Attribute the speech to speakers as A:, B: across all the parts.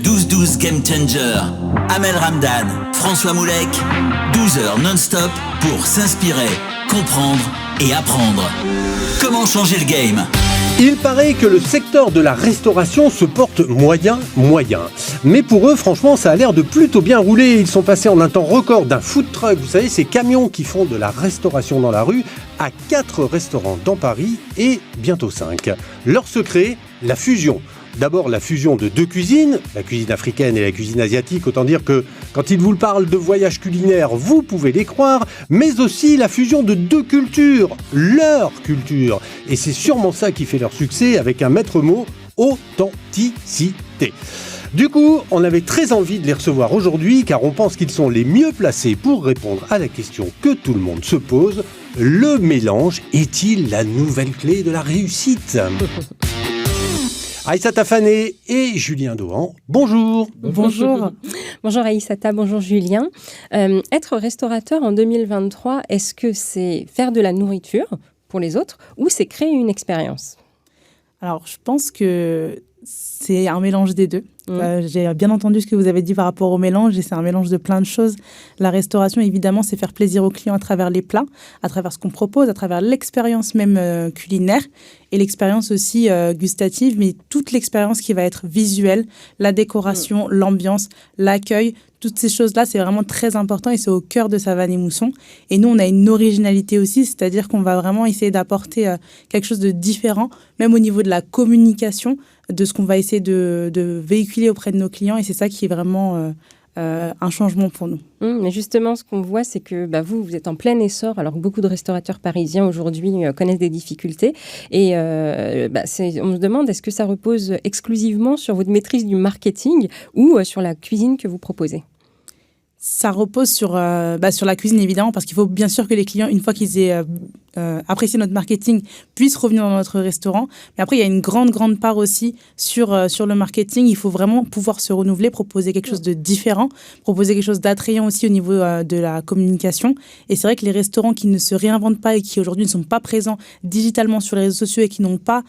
A: 12-12 Game Changer. Amel Ramdan, François Moulek, 12 heures non-stop pour s'inspirer, comprendre et apprendre. Comment changer le game ?
B: Il paraît que le secteur de la restauration se porte moyen. Mais pour eux, franchement, ça a l'air de plutôt bien rouler. Ils sont passés en un temps record d'un food truck, vous savez, ces camions qui font de la restauration dans la rue, à 4 restaurants dans Paris et bientôt 5. Leur secret, la fusion. D'abord, la fusion de 2 cuisines, la cuisine africaine et la cuisine asiatique. Autant dire que quand ils vous parlent de voyage culinaire, vous pouvez les croire. Mais aussi la fusion de 2 cultures, leur culture. Et c'est sûrement ça qui fait leur succès avec un maître mot, authenticité. Du coup, on avait très envie de les recevoir aujourd'hui car on pense qu'ils sont les mieux placés pour répondre à la question que tout le monde se pose. Le mélange est-il la nouvelle clé de la réussite ? Aïssata Fané et Julien Dohan, bonjour.
C: Bonjour. Bonjour Aïssata, bonjour Julien. Être restaurateur en 2023, est-ce que c'est faire de la nourriture pour les autres ou c'est créer une expérience ?
D: Alors, je pense que c'est un mélange des deux. J'ai bien entendu ce que vous avez dit par rapport au mélange et c'est un mélange de plein de choses. La restauration, évidemment, c'est faire plaisir aux clients à travers les plats, à travers ce qu'on propose, à travers l'expérience même culinaire et l'expérience aussi gustative, mais toute l'expérience qui va être visuelle, la décoration, l'ambiance, l'accueil, toutes ces choses-là, c'est vraiment très important et c'est au cœur de Savane et Mousson. Et nous, on a une originalité aussi, c'est-à-dire qu'on va vraiment essayer d'apporter quelque chose de différent, même au niveau de la communication, de ce qu'on va essayer de véhiculer auprès de nos clients. Et c'est ça qui est vraiment un changement pour nous.
C: Mais justement, ce qu'on voit, c'est que vous êtes en plein essor, alors que beaucoup de restaurateurs parisiens aujourd'hui connaissent des difficultés. Et on se demande, est-ce que ça repose exclusivement sur votre maîtrise du marketing ou sur la cuisine que vous proposez ?
D: Ça repose sur la cuisine, évidemment, parce qu'il faut bien sûr que les clients, une fois qu'ils aient apprécié notre marketing, puissent revenir dans notre restaurant. Mais après, il y a une grande part aussi sur le marketing. Il faut vraiment pouvoir se renouveler, proposer quelque chose de différent, proposer quelque chose d'attrayant aussi au niveau de la communication. Et c'est vrai que les restaurants qui ne se réinventent pas et qui aujourd'hui ne sont pas présents digitalement sur les réseaux sociaux et qui n'ont pas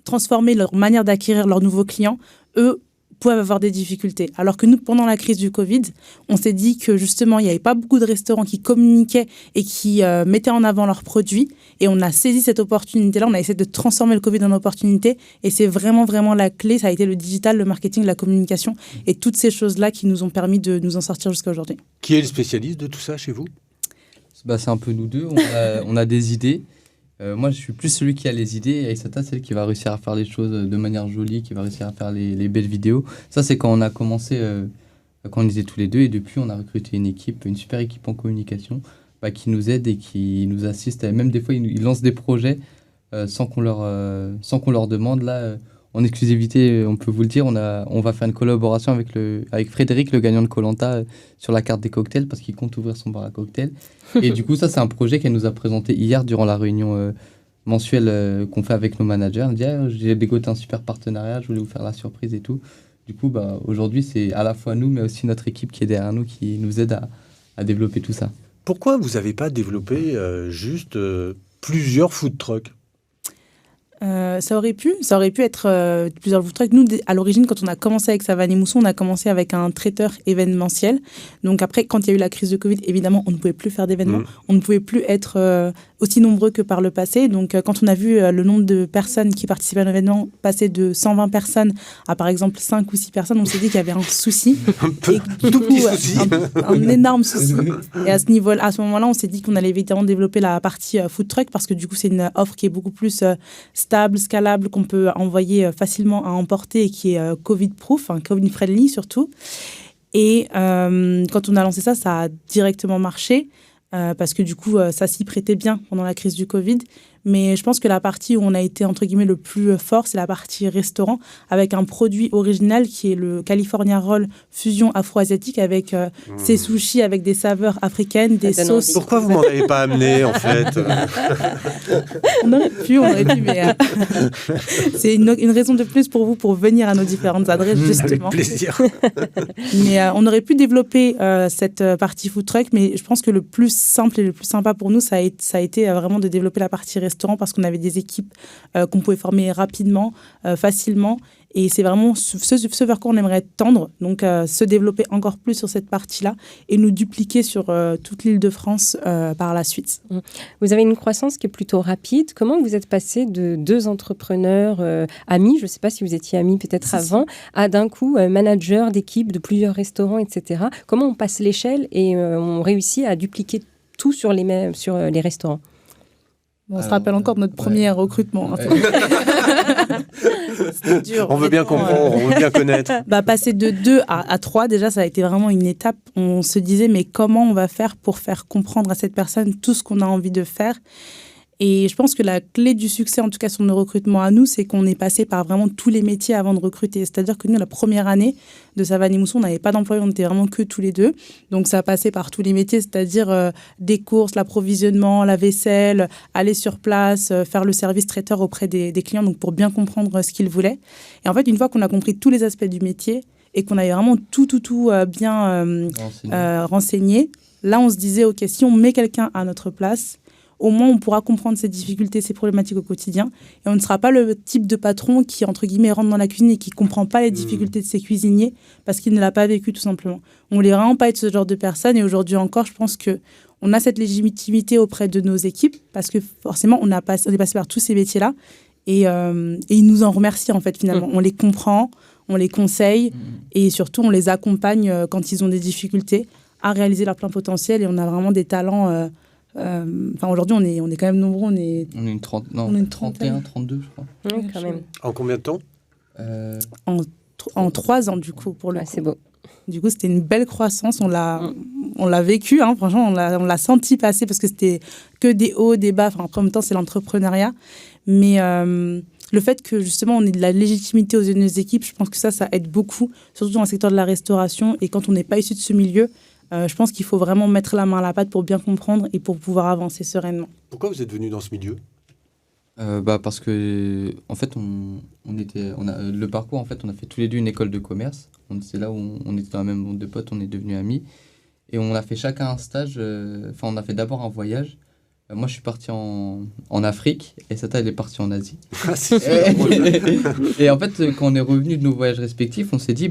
D: transformé leur manière d'acquérir leurs nouveaux clients, eux, peuvent avoir des difficultés. Alors que nous, pendant la crise du Covid, on s'est dit que justement, il n'y avait pas beaucoup de restaurants qui communiquaient et qui mettaient en avant leurs produits. Et on a saisi cette opportunité-là. On a essayé de transformer le Covid en opportunité. Et c'est vraiment la clé. Ça a été le digital, le marketing, la communication et toutes ces choses-là qui nous ont permis de nous en sortir jusqu'à aujourd'hui.
B: Qui est le spécialiste de tout ça chez vous ?
E: C'est un peu nous deux. On a des idées. Moi, je suis plus celui qui a les idées et Aïssata, celle qui va réussir à faire les choses de manière jolie, qui va réussir à faire les belles vidéos. Ça, c'est quand on a commencé, quand on était tous les deux. Et depuis, on a recruté une super équipe en communication qui nous aide et qui nous assiste. Et même des fois, ils lancent des projets sans qu'on leur demande. Là, en exclusivité, on peut vous le dire, on va faire une collaboration avec Frédéric, le gagnant de Koh-Lanta, sur la carte des cocktails, parce qu'il compte ouvrir son bar à cocktails. Et du coup, ça, c'est un projet qu'elle nous a présenté hier durant la réunion mensuelle qu'on fait avec nos managers. Elle dit, j'ai dégoté un super partenariat, je voulais vous faire la surprise et tout. Du coup, aujourd'hui, c'est à la fois nous, mais aussi notre équipe qui est derrière nous, qui nous aide à développer tout ça.
B: Pourquoi vous n'avez pas développé juste plusieurs food trucks ?
D: Ça aurait pu être plusieurs food trucks. Nous, à l'origine, quand on a commencé avec Savane et Mousson, on a commencé avec un traiteur événementiel. Donc après, quand il y a eu la crise de Covid, évidemment, on ne pouvait plus faire d'événements. On ne pouvait plus être aussi nombreux que par le passé. Donc quand on a vu le nombre de personnes qui participaient à l'événement passer de 120 personnes à, par exemple, 5 ou 6 personnes, on s'est dit qu'il y avait un souci. Un énorme souci. Et à ce moment-là, on s'est dit qu'on allait évidemment développer la partie food truck parce que du coup, c'est une offre qui est beaucoup plus stable, scalable, qu'on peut envoyer facilement à emporter et qui est Covid-proof, Covid-friendly surtout. Et quand on a lancé ça, ça a directement marché parce que du coup, ça s'y prêtait bien pendant la crise du Covid. Mais je pense que la partie où on a été, entre guillemets, le plus fort, c'est la partie restaurant, avec un produit original qui est le California Roll fusion afro-asiatique avec ses sushis avec des saveurs africaines, des sauces.
B: Pourquoi vous m'en avez pas amené, en fait
D: On aurait pu, mais c'est une raison de plus pour vous pour venir à nos différentes adresses, justement.
B: Avec plaisir.
D: Mais on aurait pu développer cette partie food truck, mais je pense que le plus simple et le plus sympa pour nous, ça a été vraiment de développer la partie restaurant restaurant parce qu'on avait des équipes qu'on pouvait former rapidement, facilement. Et c'est vraiment ce vers quoi on aimerait tendre, donc se développer encore plus sur cette partie-là et nous dupliquer sur toute l'Île-de-France par la suite.
C: Vous avez une croissance qui est plutôt rapide. Comment vous êtes passé de 2 entrepreneurs amis, je ne sais pas si vous étiez amis peut-être avant, à d'un coup manager d'équipe de plusieurs restaurants, etc. Comment on passe l'échelle et on réussit à dupliquer tout sur les restaurants?
D: On se rappelle encore de notre premier recrutement. C'était dur.
B: On veut bien comprendre, on veut bien connaître.
D: Passer de 2 à 3, déjà, ça a été vraiment une étape. On se disait, mais comment on va faire pour faire comprendre à cette personne tout ce qu'on a envie de faire ? Et je pense que la clé du succès, en tout cas sur nos recrutements à nous, c'est qu'on est passé par vraiment tous les métiers avant de recruter. C'est-à-dire que nous, la première année de Savane et Mousson, on n'avait pas d'employés, on était vraiment que tous les deux. Donc ça a passé par tous les métiers, c'est-à-dire des courses, l'approvisionnement, la vaisselle, aller sur place, faire le service traiteur auprès des clients, donc pour bien comprendre ce qu'ils voulaient. Et en fait, une fois qu'on a compris tous les aspects du métier et qu'on avait vraiment tout bien renseigné, là, on se disait, OK, si on met quelqu'un à notre place, au moins on pourra comprendre ses difficultés, ses problématiques au quotidien. Et on ne sera pas le type de patron qui, entre guillemets, rentre dans la cuisine et qui ne comprend pas les difficultés de ses cuisiniers parce qu'il ne l'a pas vécu, tout simplement. On ne voulait vraiment pas être ce genre de personne. Et aujourd'hui encore, je pense qu'on a cette légitimité auprès de nos équipes parce que forcément, on est passé par tous ces métiers-là. Et ils nous en remercient, en fait, finalement. On les comprend, on les conseille et surtout, on les accompagne quand ils ont des difficultés à réaliser leur plein potentiel. Et on a vraiment des talents... aujourd'hui, on est quand même nombreux. On est une trentaine.
E: 32, je crois.
C: Oui, quand même.
B: En combien de temps
D: En 3 ans, du coup, pour le coup.
C: C'est beau.
D: Du coup, c'était une belle croissance. On l'a vécu, hein, franchement, on l'a senti passer parce que c'était que des hauts, des bas. Enfin, après, en même temps, c'est l'entrepreneuriat. Mais le fait que, justement, on ait de la légitimité aux yeux de nos équipes, je pense que ça aide beaucoup, surtout dans le secteur de la restauration. Et quand on n'est pas issu de ce milieu, je pense qu'il faut vraiment mettre la main à la pâte pour bien comprendre et pour pouvoir avancer sereinement.
B: Pourquoi vous êtes venu dans ce milieu ?
E: Parce que en fait le parcours, en fait on a fait tous les deux une école de commerce. C'est là où on était dans la même bande de potes, on est devenus amis et on a fait chacun un stage. On a fait d'abord un voyage. Moi je suis parti en Afrique et Sata elle est partie en Asie. Et en fait quand on est revenu de nos voyages respectifs, on s'est dit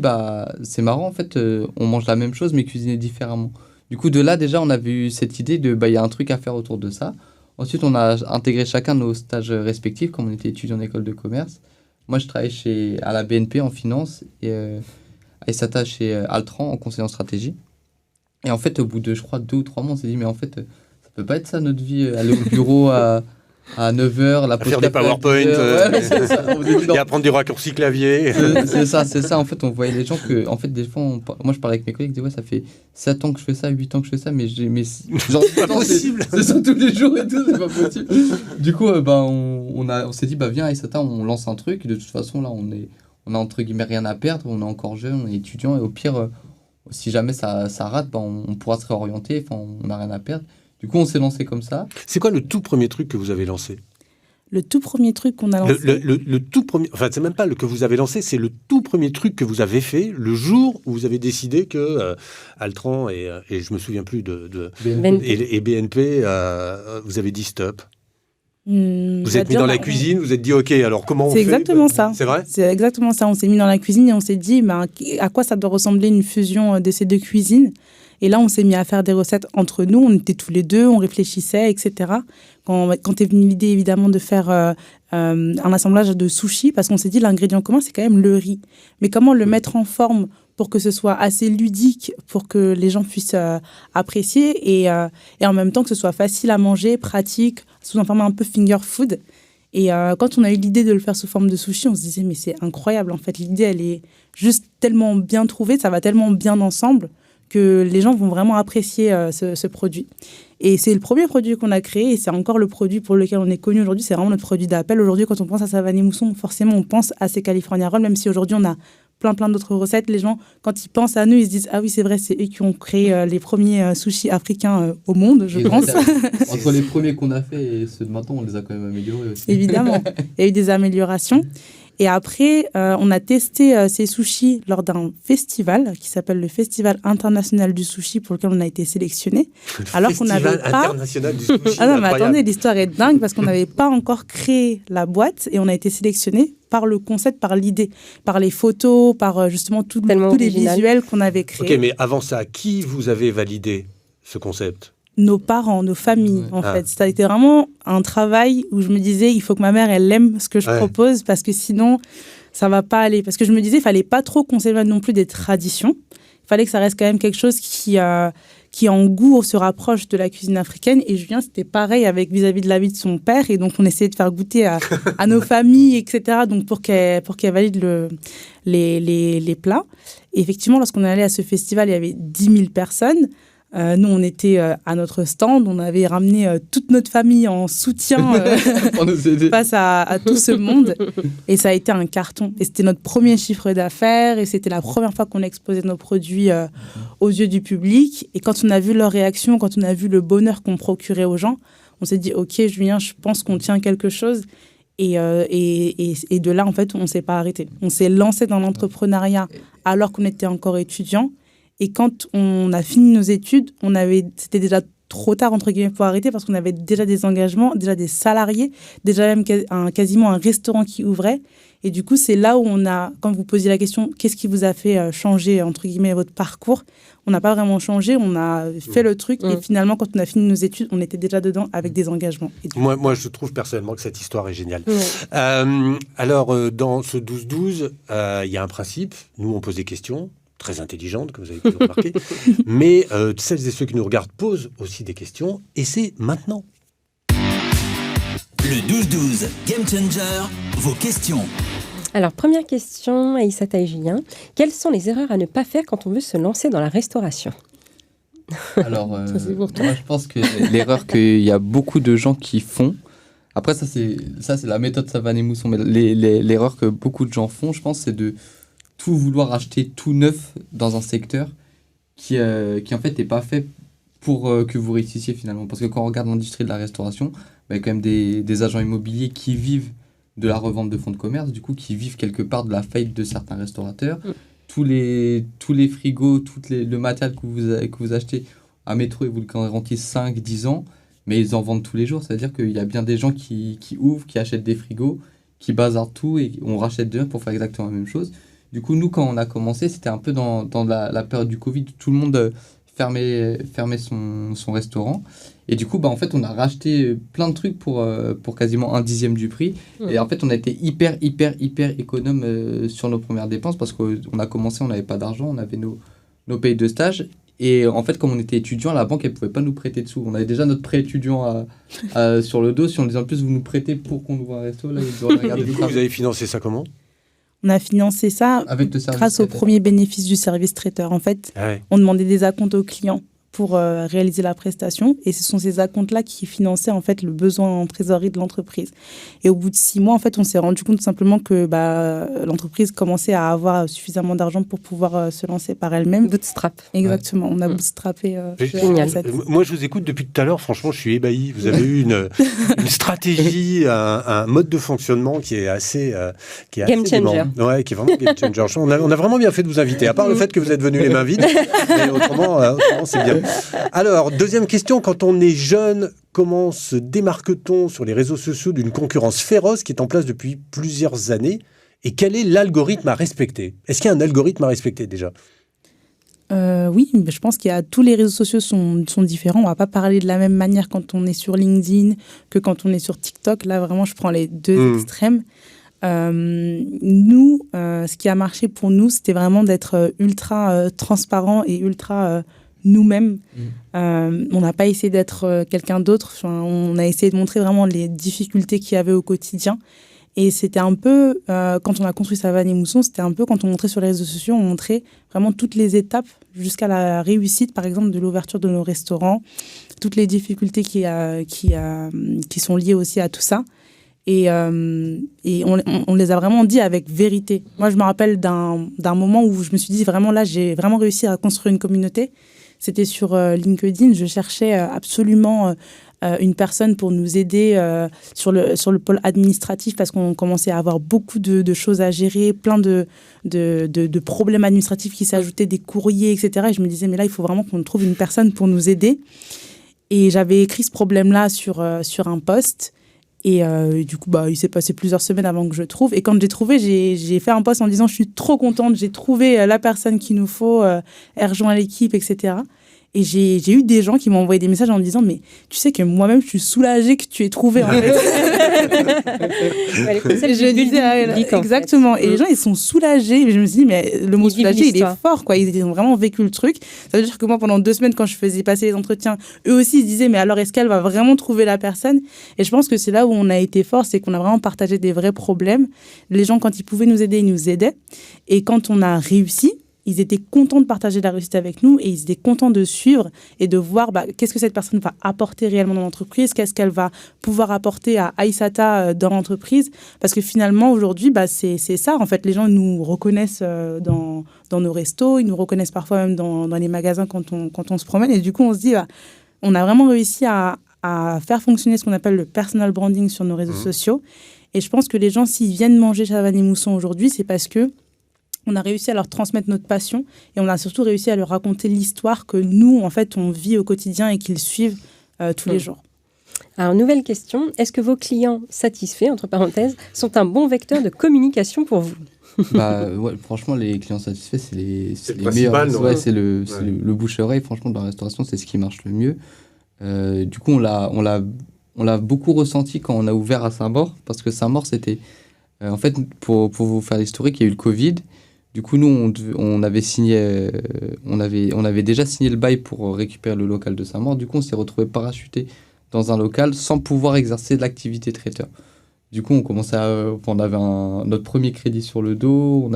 E: c'est marrant en fait, on mange la même chose mais cuisiné différemment. Du coup de là déjà on avait eu cette idée de y a un truc à faire autour de ça. Ensuite on a intégré chacun nos stages respectifs comme on était étudiants en école de commerce. Moi je travaillais à la BNP en finance et Aïssata chez Altran en conseil en stratégie. Et en fait au bout de je crois 2 ou 3 mois on s'est dit mais en fait ça peut pas être ça notre vie, aller au bureau à 9h, la
B: faire des PowerPoint et apprendre des raccourcis clavier.
E: C'est ça. En fait, on voyait les gens que, en fait, des fois, moi je parlais avec mes collègues, je disais, ça fait 7 ans que je fais ça, 8 ans que je fais ça, mais genre,
B: c'est pas possible.
E: C'est ça tous les jours et tout, c'est pas possible. Du coup, on s'est dit, viens, Aïssata, on lance un truc. De toute façon, là, on a entre guillemets rien à perdre, on est encore jeune, on est étudiant, et au pire, si jamais ça rate, on pourra se réorienter, on n'a rien à perdre. Du coup, on s'est lancé comme ça.
B: C'est quoi le tout premier truc que vous avez lancé ?
D: Le tout premier truc qu'on a lancé.
B: Le tout premier, enfin, c'est même pas le que vous avez lancé, c'est le tout premier truc que vous avez fait le jour où vous avez décidé que Altran et je me souviens plus de BNP. Et BNP, vous avez dit stop. Vous êtes mis dans la cuisine, vous êtes dit ok, alors comment on fait ?
D: C'est exactement ça.
B: C'est vrai ?
D: C'est exactement ça. On s'est mis dans la cuisine et on s'est dit à quoi ça doit ressembler une fusion de ces deux cuisines. Et là, on s'est mis à faire des recettes entre nous. On était tous les deux, on réfléchissait, etc. Quand est venue l'idée, évidemment, de faire un assemblage de sushis, parce qu'on s'est dit, l'ingrédient commun, c'est quand même le riz. Mais comment le mettre en forme pour que ce soit assez ludique, pour que les gens puissent apprécier et en même temps que ce soit facile à manger, pratique, sous un format un peu finger food. Et quand on a eu l'idée de le faire sous forme de sushi, on se disait, mais c'est incroyable. En fait, l'idée, elle est juste tellement bien trouvée, ça va tellement bien ensemble que les gens vont vraiment apprécier ce produit. Et c'est le premier produit qu'on a créé et c'est encore le produit pour lequel on est connu aujourd'hui. C'est vraiment notre produit d'appel. Aujourd'hui, quand on pense à Savane et Mousson, forcément, on pense à ces California Rolls, même si aujourd'hui, on a plein d'autres recettes. Les gens, quand ils pensent à nous, ils se disent « Ah oui, c'est vrai, c'est eux qui ont créé les premiers sushis africains au monde, je pense. »
E: Entre les premiers qu'on a fait et ceux de maintenant, on les a quand même améliorés aussi.
D: Évidemment, il y a eu des améliorations. Et après, on a testé ces sushis lors d'un festival qui s'appelle le Festival international du sushi pour lequel on a été sélectionné. Alors qu'on n'avait pas...
B: international du sushi.
D: Ah non, mais attendez, l'histoire est dingue parce qu'on n'avait pas encore créé la boîte et on a été sélectionné par le concept, par l'idée, par les photos, par justement tous les visuels qu'on avait créés.
B: Ok, mais avant ça, qui vous avez validé ce concept ?
D: Nos parents, nos familles, en fait. Ça a été vraiment un travail où je me disais, il faut que ma mère, elle aime ce que je propose parce que sinon, ça va pas aller. Parce que je me disais, il fallait pas trop qu'on s'éloigne non plus des traditions. Il fallait que ça reste quand même quelque chose qui en goût se rapproche de la cuisine africaine. Et Julien, c'était pareil avec vis-à-vis de la vie de son père. Et donc, on essayait de faire goûter à nos familles, etc. Donc, pour qu'elle valide les plats. Et effectivement, lorsqu'on est allé à ce festival, il y avait 10 000 personnes. Nous, on était à notre stand, on avait ramené toute notre famille en soutien face à tout ce monde. Et ça a été un carton. Et c'était notre premier chiffre d'affaires et c'était la première fois qu'on exposait nos produits aux yeux du public. Et quand on a vu leur réaction, quand on a vu le bonheur qu'on procurait aux gens, on s'est dit, OK, Julien, je pense qu'on tient quelque chose. Et de là, en fait, on ne s'est pas arrêté. On s'est lancé dans l'entrepreneuriat alors qu'on était encore étudiant. Et quand on a fini nos études, c'était déjà trop tard, entre guillemets, pour arrêter parce qu'on avait déjà des engagements, déjà des salariés, déjà même quasiment un restaurant qui ouvrait. Et du coup, c'est là où quand vous posiez la question, qu'est-ce qui vous a fait changer, entre guillemets, votre parcours ? On n'a pas vraiment changé, on a fait le truc. Et finalement, quand on a fini nos études, on était déjà dedans avec des engagements.
B: Moi, je trouve personnellement que cette histoire est géniale. Alors, dans ce 12-12, il y a un principe. Nous, on pose des questions. Très intelligente, comme vous avez pu le remarquer. Mais celles et ceux qui nous regardent posent aussi des questions. Et c'est maintenant.
A: Le 12-12 Game Changer, vos questions.
C: Alors, première question, Aïssata et Julien. Quelles sont les erreurs à ne pas faire quand on veut se lancer dans la restauration ?
E: Alors, moi, je pense que l'erreur qu'il y a beaucoup de gens qui font, après, ça c'est la méthode Savane et Mousson, mais l'erreur que beaucoup de gens font, je pense, c'est de tout vouloir acheter tout neuf dans un secteur qui en fait n'est pas fait pour que vous réussissiez finalement. Parce que quand on regarde l'industrie de la restauration, il y a quand même des agents immobiliers qui vivent de la revente de fonds de commerce, du coup qui vivent quelque part de la faillite de certains restaurateurs. Tous les frigos, le matériel que vous achetez à Métro, ils vous le garantissent 5, 10 ans, mais ils en vendent tous les jours. C'est-à-dire qu'il y a bien des gens qui ouvrent, qui achètent des frigos, qui bazardent tout et on rachète d'eux pour faire exactement la même chose. Du coup, nous, quand on a commencé, c'était un peu dans la période du Covid, tout le monde fermait son restaurant. Et du coup, en fait, on a racheté plein de trucs pour quasiment 1/10 du prix. Et en fait, on a été hyper économe sur nos premières dépenses parce qu'on a commencé, on n'avait pas d'argent, on avait nos payes de stage. Et en fait, comme on était étudiant, la banque, elle ne pouvait pas nous prêter de sous. On avait déjà notre prêt étudiant sur le dos. Si on disait en plus, vous nous prêtez pour qu'on ouvre un resto, là, ils auraient regardé.
B: Et du coup, vous avez financé ça comment ?
D: On a financé ça grâce au premier bénéfice du service traiteur. En fait, on demandait des acomptes aux clients pour réaliser la prestation. Et ce sont ces acomptes-là qui finançaient en fait le besoin en trésorerie de l'entreprise. Et au bout de 6 mois, en fait, on s'est rendu compte tout simplement que l'entreprise commençait à avoir suffisamment d'argent pour pouvoir se lancer par elle-même.
C: Bootstrap.
D: Exactement, on a bootstrappé.
B: Génial. Moi, je vous écoute depuis tout à l'heure. Franchement, je suis ébahi. Vous avez eu une stratégie, un mode de fonctionnement qui est assez...
C: game changer.
B: Ouais, qui est vraiment game changer. On a vraiment bien fait de vous inviter, à part le fait que vous êtes venus les mains vides. Mais autrement, c'est bien. Alors, deuxième question, quand on est jeune, comment se démarque-t-on sur les réseaux sociaux d'une concurrence féroce qui est en place depuis plusieurs années ? Et quel est l'algorithme à respecter ? Est-ce qu'il y a un algorithme à respecter déjà ?
D: Oui, mais je pense qu'il y a tous les réseaux sociaux sont différents. On ne va pas parler de la même manière quand on est sur LinkedIn que quand on est sur TikTok. Là, vraiment, je prends les deux extrêmes. Nous, ce qui a marché pour nous, c'était vraiment d'être ultra transparent et ultra... nous-mêmes. On n'a pas essayé d'être quelqu'un d'autre. Enfin, on a essayé de montrer vraiment les difficultés qu'il y avait au quotidien. Et c'était un peu, quand on a construit Savane et Mousson, c'était un peu quand on montrait sur les réseaux sociaux, on montrait vraiment toutes les étapes jusqu'à la réussite, par exemple, de l'ouverture de nos restaurants, toutes les difficultés qui sont liées aussi à tout ça. Et on les a vraiment dit avec vérité. Moi, je me rappelle d'un moment où je me suis dit, vraiment là, j'ai vraiment réussi à construire une communauté. c'était sur LinkedIn. Je cherchais absolument une personne pour nous aider sur le pôle administratif parce qu'on commençait à avoir beaucoup de choses à gérer, plein de problèmes administratifs qui s'ajoutaient, des courriers, etc. Et je me disais, mais là, il faut vraiment qu'on trouve une personne pour nous aider. Et j'avais écrit ce problème-là sur un post. Et du coup, il s'est passé plusieurs semaines avant que je trouve. Et quand j'ai trouvé, j'ai fait un post en disant « Je suis trop contente, j'ai trouvé la personne qu'il nous faut, elle rejoint l'équipe, etc. » Et j'ai eu des gens qui m'ont envoyé des messages en me disant « Mais tu sais que moi-même, je suis soulagée que tu aies trouvé. » en fait. Je disais exactement. Et les gens, ils sont soulagés. Et je me suis dit « Mais le mot soulagé, il est fort. Quoi. » Ils ont vraiment vécu le truc. Ça veut dire que moi, pendant 2 semaines, quand je faisais passer les entretiens, eux aussi, ils se disaient « Mais alors, est-ce qu'elle va vraiment trouver la personne ?» Et je pense que c'est là où on a été fort, c'est qu'on a vraiment partagé des vrais problèmes. Les gens, quand ils pouvaient nous aider, ils nous aidaient. Et quand on a réussi, ils étaient contents de partager la réussite avec nous et ils étaient contents de suivre et de voir qu'est-ce que cette personne va apporter réellement dans l'entreprise, qu'est-ce qu'elle va pouvoir apporter à Aïssata dans l'entreprise. Parce que finalement, aujourd'hui, c'est ça. En fait, les gens nous reconnaissent dans nos restos, ils nous reconnaissent parfois même dans les magasins quand on se promène. Et du coup, on se dit, on a vraiment réussi à faire fonctionner ce qu'on appelle le personal branding sur nos réseaux sociaux. Et je pense que les gens, s'ils viennent manger Chavannes et Mousson aujourd'hui, c'est parce que on a réussi à leur transmettre notre passion et on a surtout réussi à leur raconter l'histoire que nous, en fait, on vit au quotidien et qu'ils suivent tous les jours.
C: Alors, nouvelle question. Est-ce que vos clients satisfaits, entre parenthèses, sont un bon vecteur de communication pour vous ?
E: Ouais, franchement, les clients satisfaits, c'est les meilleurs. Ouais, c'est le bouche-oreille. Franchement, dans la restauration, c'est ce qui marche le mieux. Du coup, on l'a beaucoup ressenti quand on a ouvert à Saint-Maur, parce que Saint-Maur, c'était... en fait, pour vous faire l'historique, il y a eu le Covid. Du coup, nous, on avait déjà signé le bail pour récupérer le local de Saint-Maur. Du coup, on s'est retrouvé parachuté dans un local sans pouvoir exercer de l'activité traiteur. Du coup, on avait notre premier crédit sur le dos,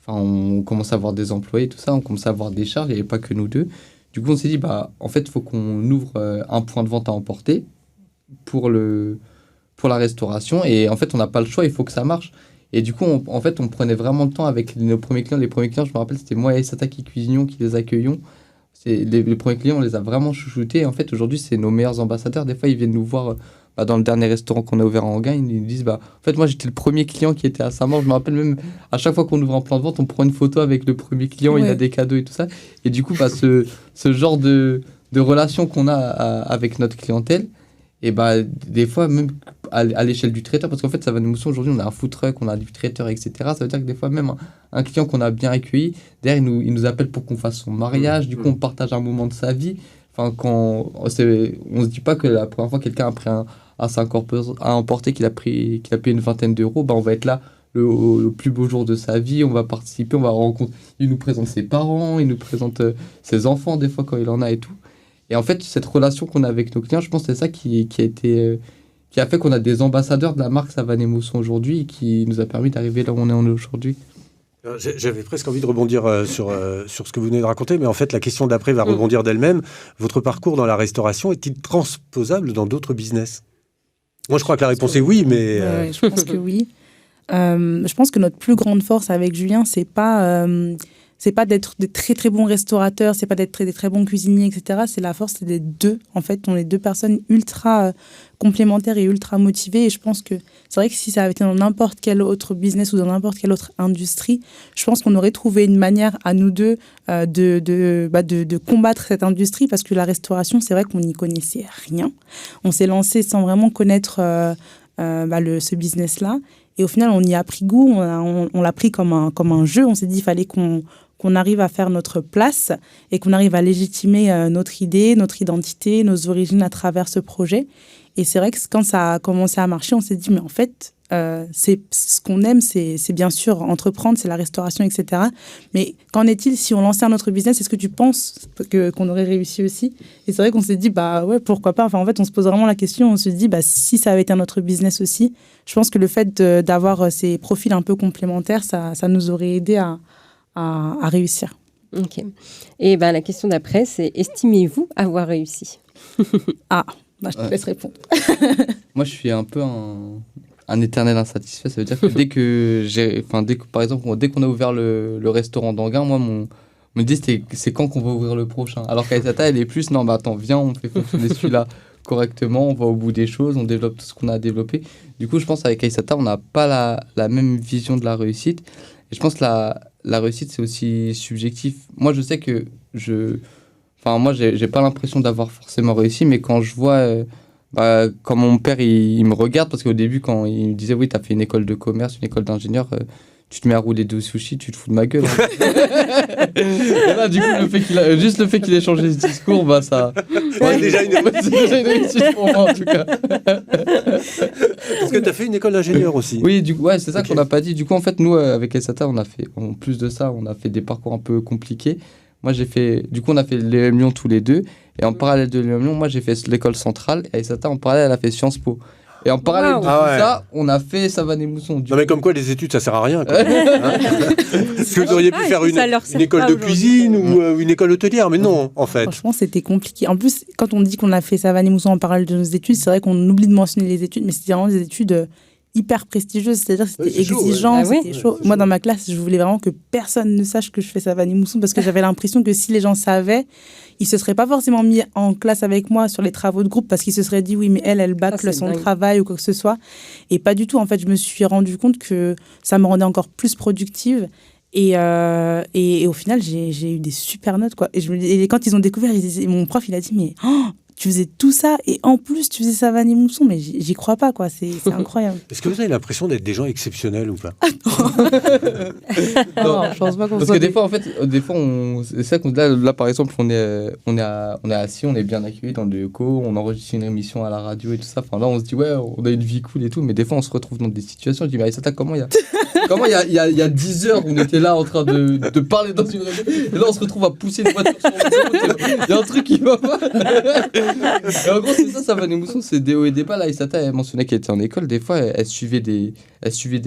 E: on commençait à avoir des employés, tout ça, on commençait à avoir des charges, il n'y avait pas que nous deux. Du coup, on s'est dit, en fait, il faut qu'on ouvre un point de vente à emporter pour la restauration. Et en fait, on n'a pas le choix, il faut que ça marche. Et du coup, on prenait vraiment le temps avec nos premiers clients. Les premiers clients, je me rappelle, c'était moi et Aïssata qui cuisinions, qui les accueillions. Les premiers clients, on les a vraiment chouchoutés. Et en fait, aujourd'hui, c'est nos meilleurs ambassadeurs. Des fois, ils viennent nous voir dans le dernier restaurant qu'on a ouvert à Enghien. Ils nous disent, en fait, moi, j'étais le premier client qui était à Saint-Maur. Je me rappelle même, à chaque fois qu'on ouvre un plan de vente, on prend une photo avec le premier client, il a des cadeaux et tout ça. Et du coup, ce genre de relation qu'on a avec notre clientèle, et des fois, même à l'échelle du traiteur, parce qu'en fait, Chavannes et Mousson, aujourd'hui, on a un food truck, on a du traiteur, etc. Ça veut dire que des fois, même un client qu'on a bien accueilli, derrière, il nous appelle pour qu'on fasse son mariage. Du coup, on partage un moment de sa vie. Enfin, on se dit pas que la première fois, quelqu'un a pris un 5 à emporter, qu'il a payé une vingtaine d'euros, on va être là le plus beau jour de sa vie, on va participer, on va rencontrer. Il nous présente ses parents, il nous présente ses enfants, des fois, quand il en a et tout. Et en fait, cette relation qu'on a avec nos clients, je pense que c'est ça qui a fait qu'on a des ambassadeurs de la marque Chavannes et Mousson aujourd'hui et qui nous a permis d'arriver là où on est aujourd'hui.
B: J'avais presque envie de rebondir sur ce que vous venez de raconter, mais en fait, la question d'après va rebondir d'elle-même. Votre parcours dans la restauration est-il transposable dans d'autres business ? Moi, je crois que la réponse est oui, mais...
D: je pense que oui. Je pense que notre plus grande force avec Julien, c'est pas d'être des très très bons restaurateurs, c'est pas d'être des très bons cuisiniers, etc. C'est la force, c'est des deux. En fait, on est deux personnes ultra complémentaires et ultra motivées. Et je pense que c'est vrai que si ça avait été dans n'importe quel autre business ou dans n'importe quelle autre industrie, je pense qu'on aurait trouvé une manière à nous deux de combattre cette industrie, parce que la restauration, c'est vrai qu'on n'y connaissait rien. On s'est lancé sans vraiment connaître ce business-là. Et au final, on y a pris goût, on l'a pris comme un jeu. On s'est dit qu'il fallait qu'on arrive à faire notre place et qu'on arrive à légitimer notre idée, notre identité, nos origines à travers ce projet. Et c'est vrai que quand ça a commencé à marcher, on s'est dit, mais en fait, c'est ce qu'on aime, c'est bien sûr entreprendre, c'est la restauration, etc. Mais qu'en est-il si on lançait un autre business ? Est-ce que tu penses qu'on aurait réussi aussi ? Et c'est vrai qu'on s'est dit, ouais, pourquoi pas ? Enfin, en fait, on se pose vraiment la question, on se dit, si ça avait été un autre business aussi, je pense que le fait d'avoir ces profils un peu complémentaires, ça nous aurait aidé à réussir.
C: Ok. Et la question d'après, c'est, estimez-vous avoir réussi ?
D: Je te laisse répondre.
E: Moi, je suis un peu un éternel insatisfait. Ça veut dire que dès qu'on a ouvert le restaurant d'Enghien, moi, on me dit c'est quand qu'on va ouvrir le prochain. Alors qu'Aïsata, elle est plus, non, attends, viens, on fait fonctionner celui-là correctement, on va au bout des choses, on développe tout ce qu'on a à développer. Du coup, je pense qu'avec Aïsata, on n'a pas la même vision de la réussite. Et je pense que la réussite, c'est aussi subjectif. Moi, je sais que moi, j'ai pas l'impression d'avoir forcément réussi, mais quand je vois, quand mon père, il me regarde, parce qu'au début, quand il me disait, oui, t'as fait une école de commerce, une école d'ingénieur, tu te mets à rouler de sushi, tu te fous de ma gueule. Et là, du coup, le fait qu'il ait changé ce discours, ça...
B: C'est déjà une
E: réussite pour moi, en tout cas.
B: Parce que tu as fait une école d'ingénieur aussi.
E: Oui, c'est ça qu'on n'a pas dit. Du coup, en fait, nous, avec Aïsata, en plus de ça, on a fait des parcours un peu compliqués. Moi, on a fait l'EM Lyon tous les deux. Et en parallèle de l'EM Lyon, moi, j'ai fait l'école centrale. Et Aïsata, en parallèle, elle a fait Sciences Po. Et en parallèle de tout ça, on a fait Savane et Mousson.
B: Non, mais comme quoi, les études, ça sert à rien. Est-ce que vous auriez pu faire une école de cuisine ou une école hôtelière? Mais non, en fait.
D: Franchement, c'était compliqué. En plus, quand on dit qu'on a fait Savane et Mousson en parallèle de nos études, c'est vrai qu'on oublie de mentionner les études, mais c'était vraiment des études hyper prestigieuses, c'est-à-dire que c'était exigeant, c'était chaud. Moi, dans ma classe, je voulais vraiment que personne ne sache que je fais Savane et Mousson, parce que j'avais l'impression que si les gens savaient, ils se seraient pas forcément mis en classe avec moi sur les travaux de groupe, parce qu'ils se seraient dit, oui, mais elle bâcle son travail ou quoi que ce soit. Et pas du tout. En fait, je me suis rendu compte que ça me rendait encore plus productive. Et au final, j'ai eu des super notes, quoi. Et quand ils ont découvert, mon prof, il a dit, mais tu faisais tout ça et en plus, tu faisais Savane et Mousson. Mais j'y crois pas, quoi. C'est incroyable.
B: Est-ce que vous avez l'impression d'être des gens exceptionnels ou pas?
E: Non, je pense pas qu'on parce que des fois, en fait, c'est ça qu'on là, par exemple, on est assis, on est bien accueillis dans le locaux, on enregistre une émission à la radio et tout ça. Enfin, là, on se dit, ouais, on a une vie cool et tout. Mais des fois, on se retrouve dans des situations. Je dis, mais Aïsata, comment il y a 10 heures, on était là en train de parler dans une radio. Et là, on se retrouve à pousser une voiture sur le route. Il y a un truc qui va pas. Et en gros, c'est ça va des moussons, c'est des hauts et des bas. Là, Aïsata, elle mentionnait qu'elle était en école. Des fois, elle suivait des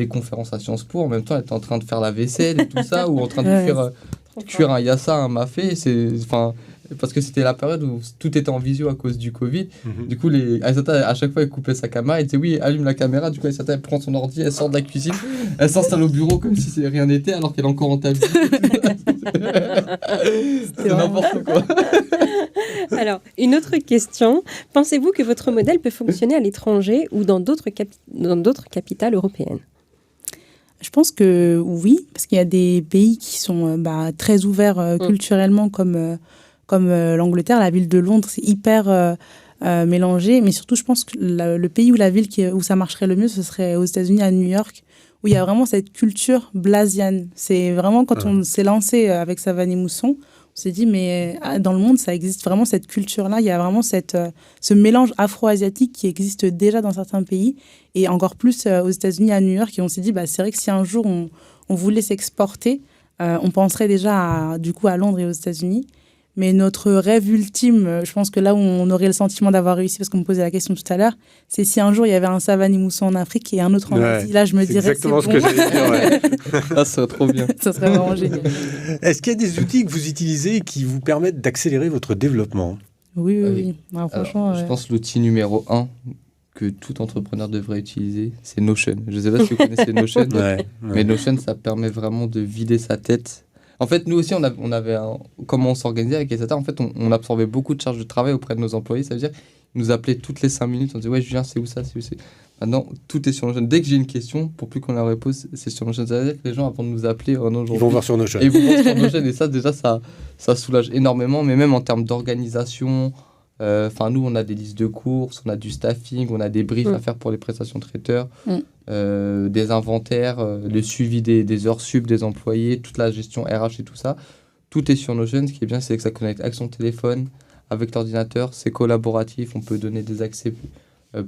E: conférences à Sciences Po. En même temps, elle était en train de faire la vaisselle et tout ça, ou en train de cuire un yassa, un mafé. Parce que c'était la période où tout était en visio à cause du Covid. Du coup, Aïsata, à chaque fois, elle coupait sa caméra. Elle disait oui, allume la caméra. Du coup, Aïsata, elle prend son ordi, elle sort de la cuisine, elle s'installe au bureau comme si rien n'était, alors qu'elle est encore en table. C'est n'importe quoi.
C: Alors, une autre question. Pensez-vous que votre modèle peut fonctionner à l'étranger ou dans d'autres capitales européennes?
D: Je pense que oui, parce qu'il y a des pays qui sont très ouverts culturellement comme l'Angleterre. La ville de Londres, c'est hyper mélangé. Mais surtout, je pense que le pays ou la ville où ça marcherait le mieux, ce serait aux États-Unis, à New York, où il y a vraiment cette culture blasienne. C'est vraiment quand on s'est lancé avec Savane et Mousson, on s'est dit, mais dans le monde, ça existe vraiment cette culture-là. Il y a vraiment ce mélange afro-asiatique qui existe déjà dans certains pays, et encore plus aux États-Unis, à New York. Et on s'est dit, c'est vrai que si un jour on voulait s'exporter, on penserait déjà du coup à Londres et aux États-Unis. Mais notre rêve ultime, je pense que là où on aurait le sentiment d'avoir réussi, parce qu'on me posait la question tout à l'heure, c'est si un jour il y avait un Savane et Mousson en Afrique et un autre en Asie. Là, je me dirais
B: exactement ce que j'allais dire. Ouais.
E: Ça serait trop bien.
D: Ça serait vraiment génial.
B: Est-ce qu'il y a des outils que vous utilisez et qui vous permettent d'accélérer votre développement?
D: Oui. Alors, franchement,
E: je pense que l'outil numéro 1 que tout entrepreneur devrait utiliser, c'est Notion. Je ne sais pas si vous connaissez Notion, mais Notion, ça permet vraiment de vider sa tête. En fait, nous aussi, on avait comment on s'organisait avec Aïsata. En fait, on absorbait beaucoup de charges de travail auprès de nos employés. Ça veut dire qu'ils nous appelaient toutes les 5 minutes. On disait, ouais, Julien, c'est où ça, c'est où c'est... Maintenant, tout est sur Notion. Dès que j'ai une question, pour plus qu'on la repose, c'est sur Notion. Ça veut dire que les gens, avant de nous appeler,
B: ils vont voir sur Notion.
E: Et ils vont voir sur Notion. Et ça, déjà, ça soulage énormément. Mais même en termes d'organisation, nous, on a des listes de courses, on a du staffing, on a des briefs à faire pour les prestations de traiteurs, des inventaires, le suivi des heures sub des employés, toute la gestion RH et tout ça. Tout est sur Notion. Ce qui est bien, c'est que ça connecte avec son téléphone, avec l'ordinateur. C'est collaboratif. On peut donner des accès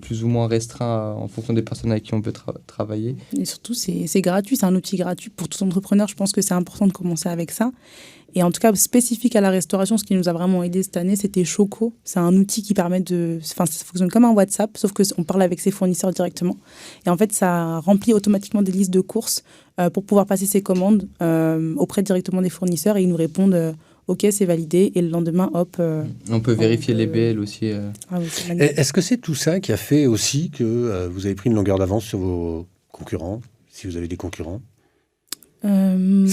E: plus ou moins restreints en fonction des personnes avec qui on peut travailler.
D: Et surtout, c'est gratuit. C'est un outil gratuit pour tout entrepreneur. Je pense que c'est important de commencer avec ça. Et en tout cas, spécifique à la restauration, ce qui nous a vraiment aidé cette année, c'était Choco. C'est un outil qui permet ça fonctionne comme un WhatsApp, sauf qu'on parle avec ses fournisseurs directement. Et en fait, ça remplit automatiquement des listes de courses pour pouvoir passer ses commandes auprès directement des fournisseurs, et ils nous répondent OK, c'est validé. Et le lendemain, hop.
E: On peut vérifier les BL aussi.
D: Oui,
B: est-ce que c'est tout ça qui a fait aussi que vous avez pris une longueur d'avance sur vos concurrents, si vous avez des concurrents?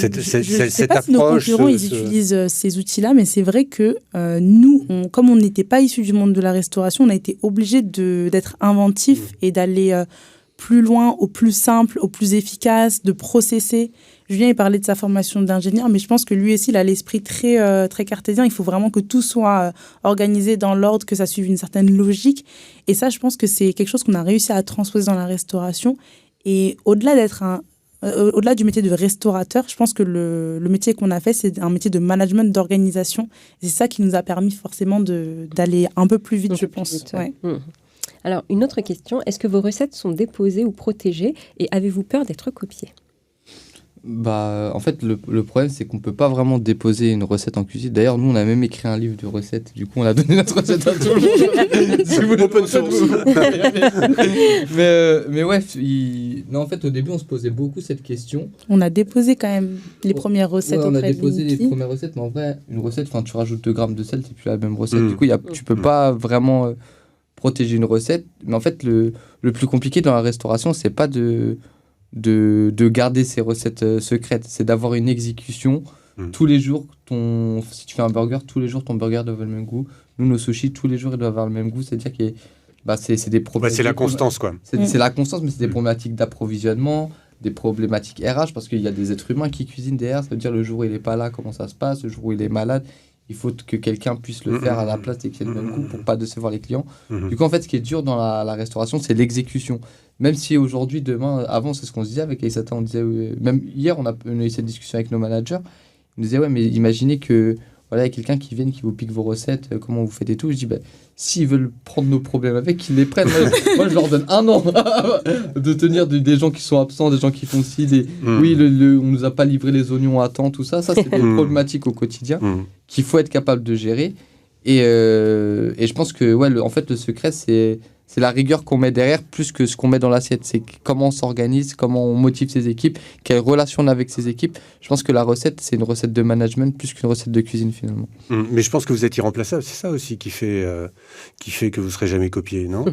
D: je sais pas si nos concurrents ils utilisent ces outils-là, mais c'est vrai que nous, comme on n'était pas issus du monde de la restauration, on a été obligés d'être inventifs et d'aller plus loin, au plus simple, au plus efficace, de processer. Julien, il parlait de sa formation d'ingénieur, mais je pense que lui aussi, il a l'esprit très, très cartésien. Il faut vraiment que tout soit organisé dans l'ordre, que ça suive une certaine logique. Et ça, je pense que c'est quelque chose qu'on a réussi à transposer dans la restauration. Et au-delà du métier de restaurateur, je pense que le métier qu'on a fait, c'est un métier de management, d'organisation. Et c'est ça qui nous a permis forcément d'aller un peu plus vite, je pense. Ouais.
C: Alors, une autre question, est-ce que vos recettes sont déposées ou protégées et avez-vous peur d'être copiées ?
E: En fait, le problème, c'est qu'on ne peut pas vraiment déposer une recette en cuisine. D'ailleurs, nous, on a même écrit un livre de recettes. Du coup, on a donné notre recette à tout le monde. Si vous voulez, open source. Mais ouais, non, en fait, au début, on se posait beaucoup cette question.
D: On a déposé quand même les premières recettes auprès de Linky.
E: On a déposé les premières recettes, mais en vrai, une recette, tu rajoutes 2 grammes de sel, c'est plus la même recette. Du coup, tu peux pas vraiment protéger une recette. Mais en fait, le plus compliqué dans la restauration, c'est pas de garder ces recettes secrètes, c'est d'avoir une exécution tous les jours. Si tu fais un burger, tous les jours ton burger doit avoir le même goût. Nous, nos sushis, tous les jours ils doivent avoir le même goût. C'est-à-dire que c'est des problèmes.
B: C'est la constance, quoi.
E: C'est la constance, mais c'est des problématiques d'approvisionnement, des problématiques RH, parce qu'il y a des êtres humains qui cuisinent derrière. Ça veut dire le jour où il n'est pas là, comment ça se passe, le jour où il est malade. Il faut que quelqu'un puisse le faire à la place et qu'il ait le même goût pour ne pas décevoir les clients. Du coup, en fait, ce qui est dur dans la restauration, c'est l'exécution. Même si aujourd'hui, demain, avant, c'est ce qu'on se disait avec Aïssata, on disait, même hier, on a eu cette discussion avec nos managers. Ils nous disaient, ouais, mais imaginez que voilà, il y a quelqu'un qui vient, qui vous pique vos recettes, comment vous faites et tout. Je dis, s'ils veulent prendre nos problèmes avec, qu'ils les prennent. Moi, je leur donne 1 an de tenir des gens qui sont absents, des gens qui font ci, oui, on nous a pas livré les oignons à temps, tout ça. Ça, c'est des problématiques au quotidien qu'il faut être capable de gérer. Et je pense que, en fait, le secret, c'est la rigueur qu'on met derrière plus que ce qu'on met dans l'assiette. C'est comment on s'organise, comment on motive ses équipes, quelle relation on a avec ses équipes. Je pense que la recette, c'est une recette de management plus qu'une recette de cuisine finalement.
B: Mais je pense que vous êtes irremplaçable. C'est ça aussi qui fait que vous ne serez jamais copié, non ?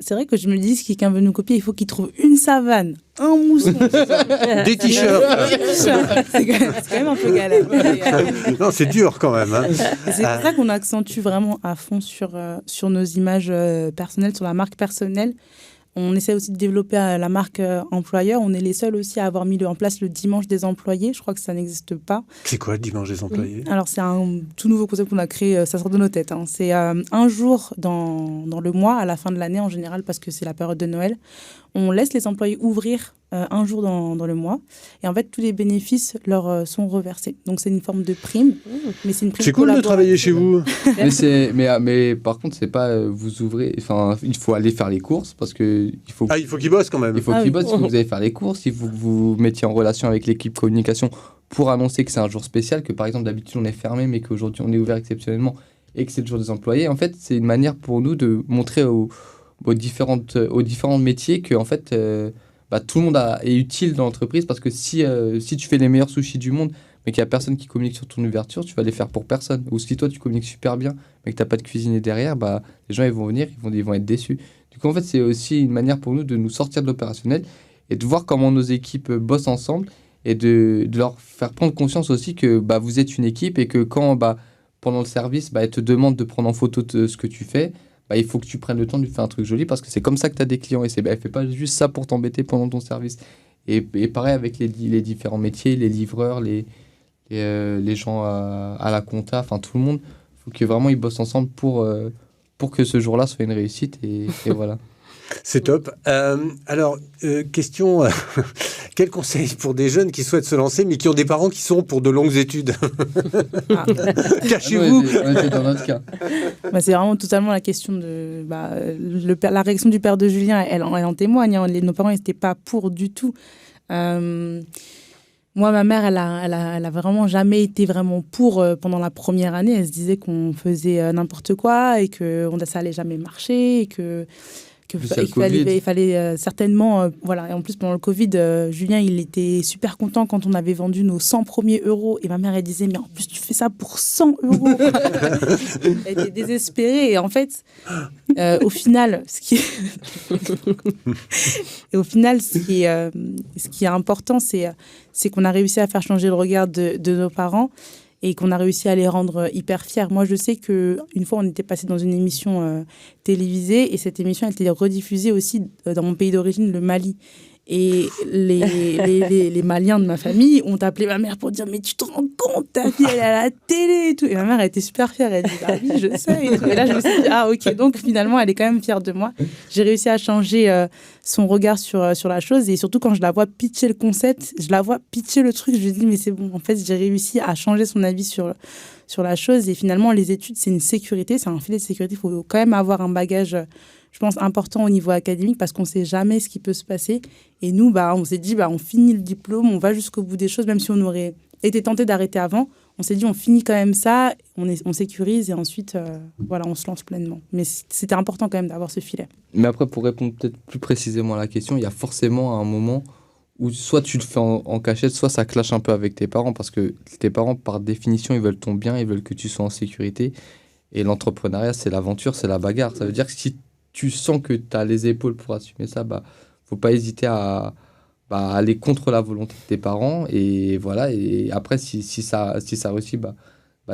D: C'est vrai que je me dis, si quelqu'un veut nous copier, il faut qu'il trouve une savane, un mousson.
B: Des t-shirts.
D: C'est quand même un peu galère.
B: Non, c'est dur quand même.
D: C'est pour ça qu'on accentue vraiment à fond sur nos images personnelles, sur la marque personnelle. On essaie aussi de développer la marque employeur. On est les seuls aussi à avoir mis en place le dimanche des employés. Je crois que ça n'existe pas.
B: C'est quoi le dimanche des employés ?
D: Alors, c'est un tout nouveau concept qu'on a créé. Ça sort de nos têtes. C'est un jour dans le mois, à la fin de l'année en général, parce que c'est la période de Noël. On laisse les employés ouvrir un jour dans le mois. Et en fait, tous les bénéfices leur sont reversés. Donc, c'est une forme de prime. Mais c'est une prime.
B: C'est cool de travailler chez vous.
E: mais par contre, c'est pas vous ouvrez. Enfin, il faut aller faire les courses parce que il faut
B: qu'ils bossent quand même.
E: Il faut qu'ils bossent. Il faut que vous allez faire les courses. Il faut que vous mettiez en relation avec l'équipe communication pour annoncer que c'est un jour spécial. Que par exemple, d'habitude, on est fermé, mais qu'aujourd'hui, on est ouvert exceptionnellement et que c'est le jour des employés. En fait, c'est une manière pour nous de montrer aux différents métiers que en fait tout le monde est utile dans l'entreprise parce que si tu fais les meilleurs sushis du monde mais qu'il n'y a personne qui communique sur ton ouverture, tu vas les faire pour personne. Ou si toi tu communiques super bien mais que tu n'as pas de cuisinier derrière, les gens ils vont venir, ils vont être déçus. Du coup en fait c'est aussi une manière pour nous de nous sortir de l'opérationnel et de voir comment nos équipes bossent ensemble et de leur faire prendre conscience aussi que vous êtes une équipe et que quand pendant le service ils te demandent de prendre en photo ce que tu fais, il faut que tu prennes le temps de lui faire un truc joli parce que c'est comme ça que tu as des clients et elle fait pas juste ça pour t'embêter pendant ton service. Et pareil avec les différents métiers, les livreurs, les gens à la compta, enfin tout le monde, il faut que vraiment ils bossent ensemble pour que ce jour-là soit une réussite et voilà.
B: C'est top. Alors, question, quel conseil pour des jeunes qui souhaitent se lancer mais qui ont des parents qui sont pour de longues études ? Cachez-vous.
E: On était dans notre cas.
D: C'est vraiment totalement la question de... la réaction du père de Julien, elle en témoigne. Nos parents n'étaient pas pour du tout. Moi, ma mère, elle a vraiment jamais été vraiment pour pendant la première année. Elle se disait qu'on faisait n'importe quoi et que ça allait jamais marcher et que il fallait certainement, voilà. Et en plus, pendant le Covid, Julien, il était super content quand on avait vendu nos 100 premiers euros. Et ma mère, elle disait, mais en plus, tu fais ça pour 100 euros. Elle était désespérée. Et en fait, au final, ce qui est important, c'est qu'on a réussi à faire changer le regard de nos parents et qu'on a réussi à les rendre hyper fiers. Moi, je sais qu'une fois, on était passé dans une émission télévisée et cette émission a été rediffusée aussi dans mon pays d'origine, le Mali. Et les Maliens de ma famille ont appelé ma mère pour dire « Mais tu te rends compte, ta fille, elle est à la télé !» et tout. Et ma mère, elle était super fière. Elle dit « Ah oui, je sais. » Et là, je me suis dit « Ah ok, donc finalement, elle est quand même fière de moi. » J'ai réussi à changer son regard sur la chose. Et surtout, quand je la vois pitcher le concept, je la vois pitcher le truc, je lui dis « Mais c'est bon, en fait, j'ai réussi à changer son avis sur la chose. » Et finalement, les études, c'est une sécurité, c'est un filet de sécurité. Il faut quand même avoir un bagage, je pense, important au niveau académique parce qu'on ne sait jamais ce qui peut se passer. Et nous, on s'est dit, on finit le diplôme, on va jusqu'au bout des choses, même si on aurait été tenté d'arrêter avant. On s'est dit, on finit quand même ça, on sécurise et ensuite, on se lance pleinement. Mais c'était important quand même d'avoir ce filet.
E: Mais après, pour répondre peut-être plus précisément à la question, il y a forcément un moment où soit tu le fais en cachette, soit ça clash un peu avec tes parents parce que tes parents, par définition, ils veulent ton bien, ils veulent que tu sois en sécurité. Et l'entrepreneuriat, c'est l'aventure, c'est la bagarre. Ça veut dire que si tu sens que tu as les épaules pour assumer ça, faut pas hésiter à aller contre la volonté de tes parents. Et voilà, et après, si ça réussit,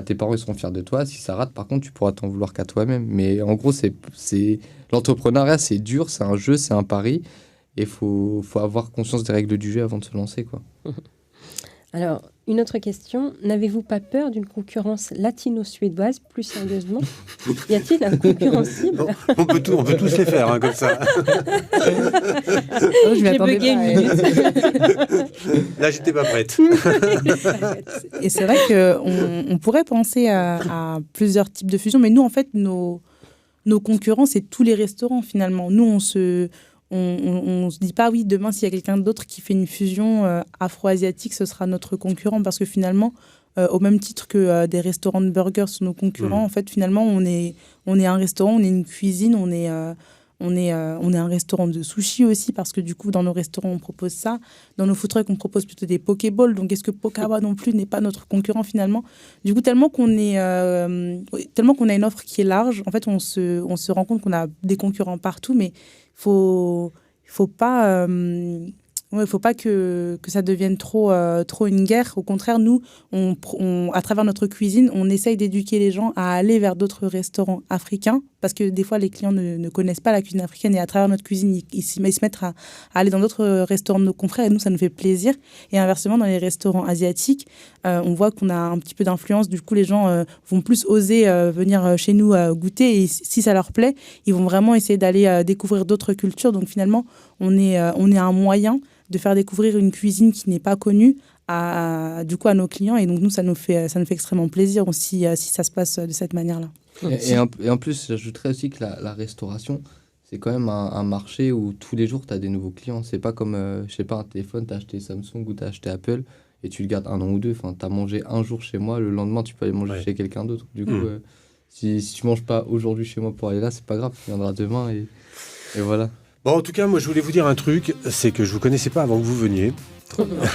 E: tes parents ils seront fiers de toi. Si ça rate, par contre, tu pourras t'en vouloir qu'à toi-même. Mais en gros, l'entrepreneuriat, c'est dur, c'est un jeu, c'est un pari. Et il faut avoir conscience des règles du jeu avant de se lancer, quoi.
C: Alors, une autre question. N'avez-vous pas peur d'une concurrence latino-suédoise, plus sérieusement? Y a-t-il un concurrent cible?
B: On peut tous les faire, comme ça.
C: J'ai bugué une minute.
B: Là, j'étais pas prête.
D: Et c'est vrai qu'on pourrait penser à plusieurs types de fusions, mais nous, en fait, nos concurrents, c'est tous les restaurants, finalement. Nous, on se dit pas, oui, demain, s'il y a quelqu'un d'autre qui fait une fusion afro-asiatique, ce sera notre concurrent. Parce que finalement, au même titre que des restaurants de burgers sont nos concurrents, en fait, finalement, on est un restaurant, on est une cuisine, on est un restaurant de sushi aussi, parce que du coup, dans nos restaurants, on propose ça. Dans nos food trucks, on propose plutôt des pokéballs. Donc, est-ce que Pokawa non plus n'est pas notre concurrent finalement? Du coup, tellement qu'on a une offre qui est large, en fait, on se rend compte qu'on a des concurrents partout, mais faut pas que ça devienne trop une guerre. Au contraire, nous, à travers notre cuisine, on essaye d'éduquer les gens à aller vers d'autres restaurants africains parce que des fois, les clients ne connaissent pas la cuisine africaine et à travers notre cuisine, ils se mettent à aller dans d'autres restaurants de nos confrères et nous, ça nous fait plaisir. Et inversement, dans les restaurants asiatiques, on voit qu'on a un petit peu d'influence. Du coup, les gens vont plus oser venir chez nous goûter et si ça leur plaît, ils vont vraiment essayer d'aller découvrir d'autres cultures. Donc finalement, on est un moyen de faire découvrir une cuisine qui n'est pas connue à nos clients. Et donc, nous, ça nous fait extrêmement plaisir aussi si ça se passe de cette manière-là.
E: Et en plus, j'ajouterais aussi que la restauration, c'est quand même un marché où tous les jours, tu as des nouveaux clients. C'est pas comme, un téléphone, tu as acheté Samsung ou tu as acheté Apple et tu le gardes 1 an ou 2. Enfin, tu as mangé un jour chez moi, le lendemain, tu peux aller manger chez quelqu'un d'autre. Du coup, si tu manges pas aujourd'hui chez moi pour aller là, c'est pas grave, tu viendras demain et voilà.
B: Bon, en tout cas, moi, je voulais vous dire un truc, c'est que je vous connaissais pas avant que vous veniez.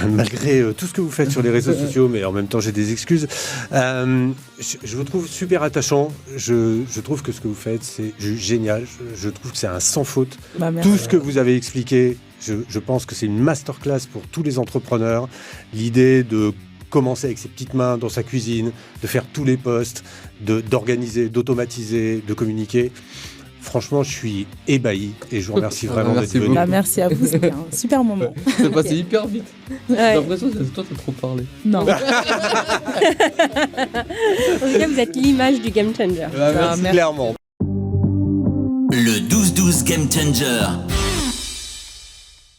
B: Malgré tout ce que vous faites sur les réseaux sociaux, mais en même temps j'ai des excuses. Je vous trouve super attachant. Je trouve que ce que vous faites c'est génial. Je trouve que c'est un sans faute. Tout ce que vous avez expliqué, je pense que c'est une masterclass pour tous les entrepreneurs. L'idée de commencer avec ses petites mains dans sa cuisine, de faire tous les postes, d'organiser, d'automatiser, de communiquer. Franchement, je suis ébahi et je vous remercie vraiment d'être venu.
D: Merci à vous, c'était un super moment.
E: C'est passé hyper vite. J'ai l'impression que toi, t'as trop parlé.
D: Non.
C: En tout cas, vous êtes l'image du Game Changer.
B: Merci, clairement.
A: Le 12-12 Game Changer.